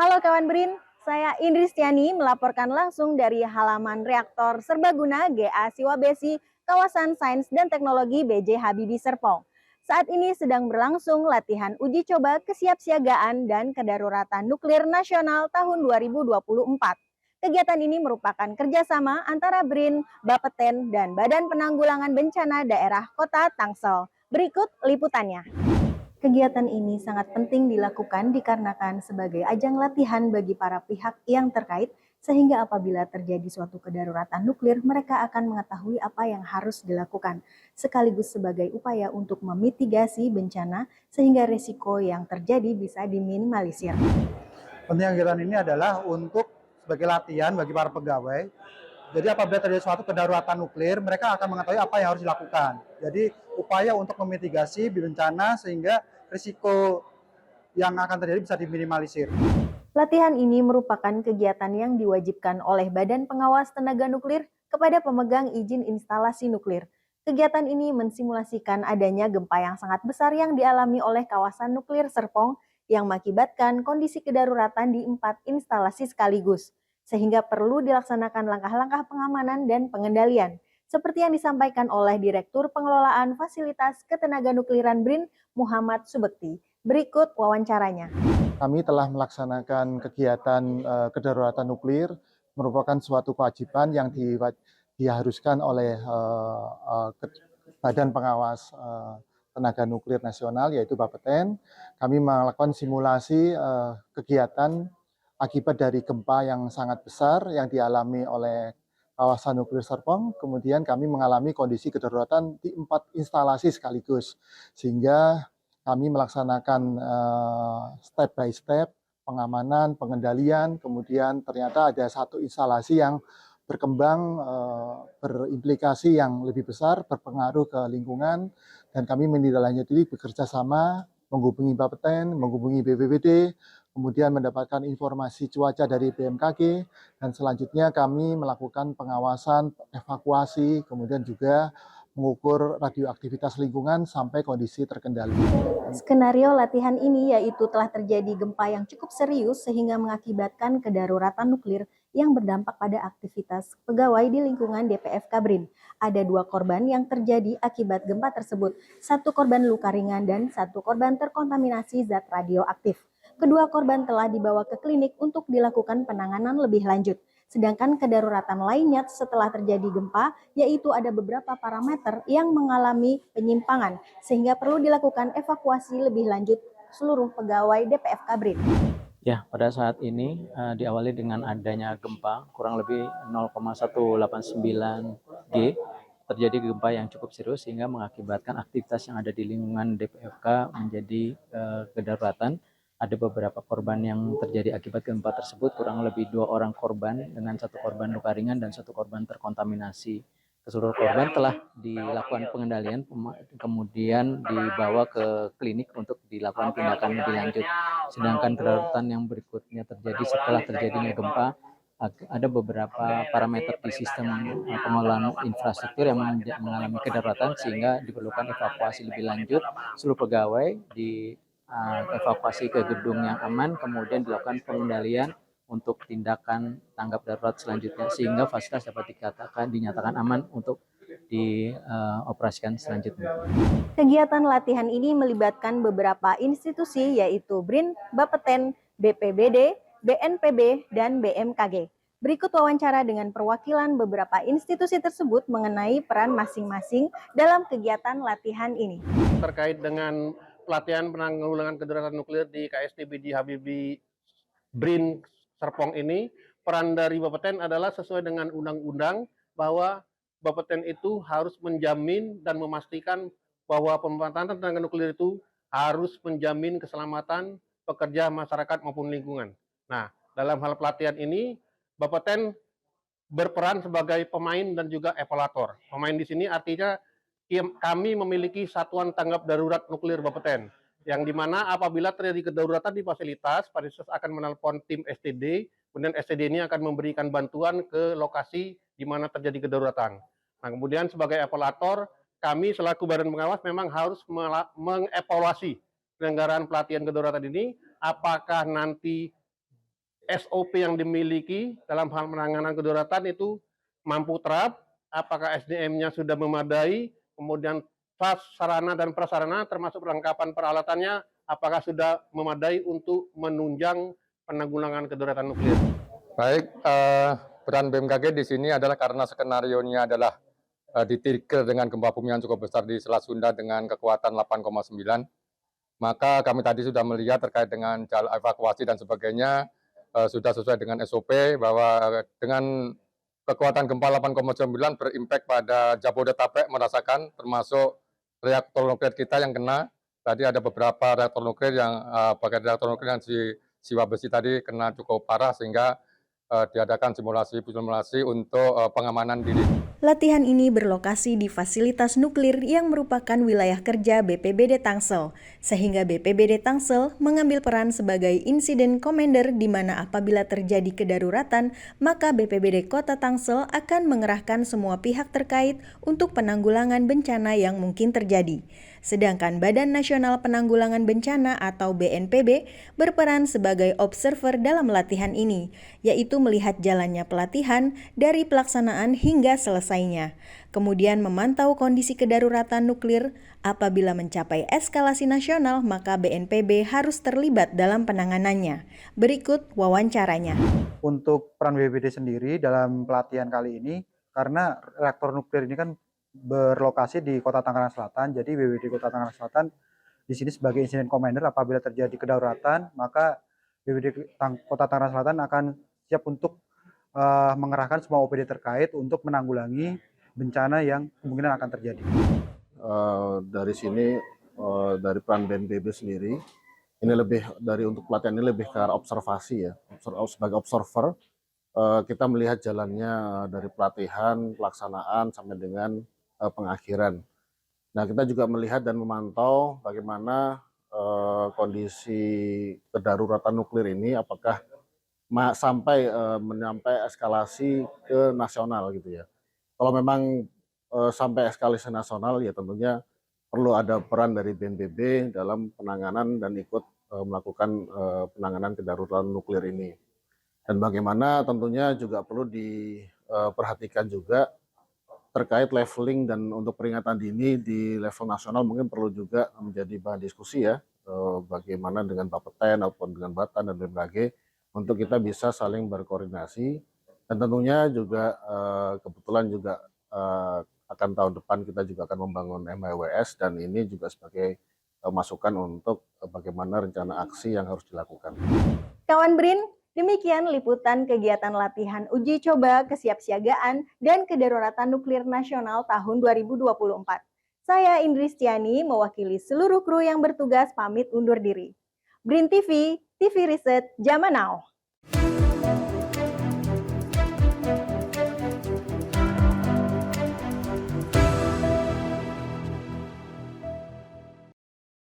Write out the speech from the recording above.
Halo kawan BRIN, saya Indristiani melaporkan langsung dari halaman reaktor serbaguna GA Siwabesi, kawasan Sains dan Teknologi BJ Habibie Serpong. Saat ini sedang berlangsung latihan uji coba kesiapsiagaan dan kedaruratan nuklir nasional tahun 2024. Kegiatan ini merupakan kerjasama antara BRIN, Bapeten, dan Badan Penanggulangan Bencana Daerah Kota Tangsel. Berikut liputannya. Kegiatan ini sangat penting dilakukan dikarenakan sebagai ajang latihan bagi para pihak yang terkait, sehingga apabila terjadi suatu kedaruratan nuklir, mereka akan mengetahui apa yang harus dilakukan, sekaligus sebagai upaya untuk memitigasi bencana sehingga risiko yang terjadi bisa diminimalisir. Pentingnya kegiatan ini adalah untuk sebagai latihan bagi para pegawai. Jadi apabila terjadi suatu kedaruratan nuklir, mereka akan mengetahui apa yang harus dilakukan. Jadi upaya untuk memitigasi bencana sehingga risiko yang akan terjadi bisa diminimalisir. Latihan ini merupakan kegiatan yang diwajibkan oleh Badan Pengawas Tenaga Nuklir kepada pemegang izin instalasi nuklir. Kegiatan ini mensimulasikan adanya gempa yang sangat besar yang dialami oleh kawasan nuklir Serpong yang mengakibatkan kondisi kedaruratan di 4 instalasi sekaligus, sehingga perlu dilaksanakan langkah-langkah pengamanan dan pengendalian, seperti yang disampaikan oleh Direktur Pengelolaan Fasilitas Ketenaganukliran BRIN Muhammad Subekti. Berikut wawancaranya. Kami telah melaksanakan kegiatan kedaruratan nuklir, merupakan suatu kewajiban yang diharuskan oleh Badan Pengawas Tenaga Nuklir Nasional, yaitu Bapeten. Kami melakukan simulasi kegiatan akibat dari gempa yang sangat besar yang dialami oleh kawasan nuklir Serpong. Kemudian kami mengalami kondisi kedaruratan di 4 instalasi sekaligus, sehingga kami melaksanakan step by step pengamanan, pengendalian, kemudian ternyata ada satu instalasi yang berkembang, berimplikasi yang lebih besar, berpengaruh ke lingkungan, dan kami menindaklanjuti bekerja sama, menghubungi Bapeten, menghubungi BPBD, kemudian mendapatkan informasi cuaca dari BMKG, dan selanjutnya kami melakukan pengawasan, evakuasi, kemudian juga mengukur radioaktivitas lingkungan sampai kondisi terkendali. Skenario latihan ini yaitu telah terjadi gempa yang cukup serius sehingga mengakibatkan kedaruratan nuklir yang berdampak pada aktivitas pegawai di lingkungan DPFK BRIN. Ada 2 korban yang terjadi akibat gempa tersebut, 1 korban luka ringan dan 1 korban terkontaminasi zat radioaktif. Kedua korban telah dibawa ke klinik untuk dilakukan penanganan lebih lanjut. Sedangkan kedaruratan lainnya setelah terjadi gempa, yaitu ada beberapa parameter yang mengalami penyimpangan, sehingga perlu dilakukan evakuasi lebih lanjut seluruh pegawai DPFK BRIN. Ya, pada saat ini diawali dengan adanya gempa kurang lebih 0,189 G. Terjadi gempa yang cukup serius sehingga mengakibatkan aktivitas yang ada di lingkungan DPFK menjadi kedaruratan. Ada beberapa korban yang terjadi akibat gempa tersebut, kurang lebih 2 orang korban dengan 1 korban luka ringan dan 1 korban terkontaminasi. Keseluruhan korban telah dilakukan pengendalian, kemudian dibawa ke klinik untuk dilakukan tindakan lebih lanjut. Sedangkan kedaruratan yang berikutnya terjadi setelah terjadinya gempa, ada beberapa parameter di sistem pengelolaan infrastruktur yang mengalami kedaruratan sehingga diperlukan evakuasi lebih lanjut. Seluruh pegawai evakuasi ke gedung yang aman, kemudian dilakukan pengendalian untuk tindakan tanggap darurat selanjutnya sehingga fasilitas dapat dinyatakan aman untuk dioperasikan selanjutnya. Kegiatan latihan ini melibatkan beberapa institusi yaitu BRIN, Bapeten, BPBD, BNPB, dan BMKG. Berikut wawancara dengan perwakilan beberapa institusi tersebut mengenai peran masing-masing dalam kegiatan latihan ini. Terkait dengan pelatihan penanggulangan kedaruratan nuklir di KST BJ Habibie BRIN Serpong ini, peran dari Bapeten adalah sesuai dengan undang-undang bahwa Bapeten itu harus menjamin dan memastikan bahwa pemanfaatan tenaga nuklir itu harus menjamin keselamatan pekerja, masyarakat maupun lingkungan. Nah, dalam hal pelatihan ini, Bapeten berperan sebagai pemain dan juga evaluator. Pemain di sini artinya kami memiliki satuan tanggap darurat nuklir Bapeten, yang dimana apabila terjadi kedaruratan di fasilitas akan menelpon tim STD, kemudian STD ini akan memberikan bantuan ke lokasi di mana terjadi kedaruratan. Nah, kemudian sebagai evaluator, kami selaku badan pengawas memang harus mengevaluasi penyelenggaraan pelatihan kedaruratan ini, apakah nanti SOP yang dimiliki dalam hal penanganan kedaruratan itu mampu terap, apakah SDM-nya sudah memadai, kemudian sarana dan prasarana termasuk perlengkapan peralatannya apakah sudah memadai untuk menunjang penanggulangan kedaruratan nuklir. Baik, peran BMKG di sini adalah karena skenarionya adalah ditrigger dengan gempa bumi yang cukup besar di Selat Sunda dengan kekuatan 8,9. Maka kami tadi sudah melihat terkait dengan jalur evakuasi dan sebagainya, sudah sesuai dengan SOP bahwa dengan kekuatan gempa 8,9 berimpact pada Jabodetabek merasakan, termasuk reaktor nuklir kita yang kena. Tadi ada beberapa reaktor nuklir yang bagian reaktor nuklir yang di Siwa Besi tadi kena cukup parah sehingga diadakan simulasi untuk pengamanan diri. Latihan ini berlokasi di fasilitas nuklir yang merupakan wilayah kerja BPBD Tangsel, sehingga BPBD Tangsel mengambil peran sebagai insiden commander di mana apabila terjadi kedaruratan, maka BPBD Kota Tangsel akan mengerahkan semua pihak terkait untuk penanggulangan bencana yang mungkin terjadi. Sedangkan Badan Nasional Penanggulangan Bencana atau BNPB berperan sebagai observer dalam latihan ini, yaitu melihat jalannya pelatihan dari pelaksanaan hingga selesainya. Kemudian memantau kondisi kedaruratan nuklir. Apabila mencapai eskalasi nasional, maka BNPB harus terlibat dalam penanganannya. Berikut wawancaranya. Untuk peran BPBD sendiri dalam pelatihan kali ini, karena reaktor nuklir ini kan berlokasi di Kota Tangerang Selatan, jadi BPBD Kota Tangerang Selatan di sini sebagai insiden commander. Apabila terjadi kedaruratan, maka BPBD Kota Tangerang Selatan akan siap untuk mengerahkan semua OPD terkait untuk menanggulangi bencana yang kemungkinan akan terjadi. Dari sini dari peran BNPB sendiri ini lebih dari untuk pelatihan ini lebih ke arah observasi ya, sebagai observer kita melihat jalannya dari pelatihan, pelaksanaan sampai dengan pengakhiran. Nah, kita juga melihat dan memantau bagaimana kondisi kedaruratan nuklir ini, apakah sampai menyampai eskalasi ke nasional gitu ya. Kalau memang sampai eskalasi nasional, ya tentunya perlu ada peran dari BNPB dalam penanganan dan ikut melakukan penanganan kedaruratan nuklir ini. Dan bagaimana tentunya juga perlu diperhatikan juga terkait leveling dan untuk peringatan dini di level nasional mungkin perlu juga menjadi bahan diskusi ya, bagaimana dengan Bapeten ataupun dengan Batan dan BMKG untuk kita bisa saling berkoordinasi. Dan tentunya juga kebetulan juga akan tahun depan kita juga akan membangun MHWS dan ini juga sebagai masukan untuk bagaimana rencana aksi yang harus dilakukan. Kawan BRIN, demikian liputan kegiatan latihan uji coba kesiapsiagaan dan kedaruratan nuklir nasional tahun 2024. Saya Indristiani mewakili seluruh kru yang bertugas pamit undur diri. BRIN TV, TV Riset Zaman Now.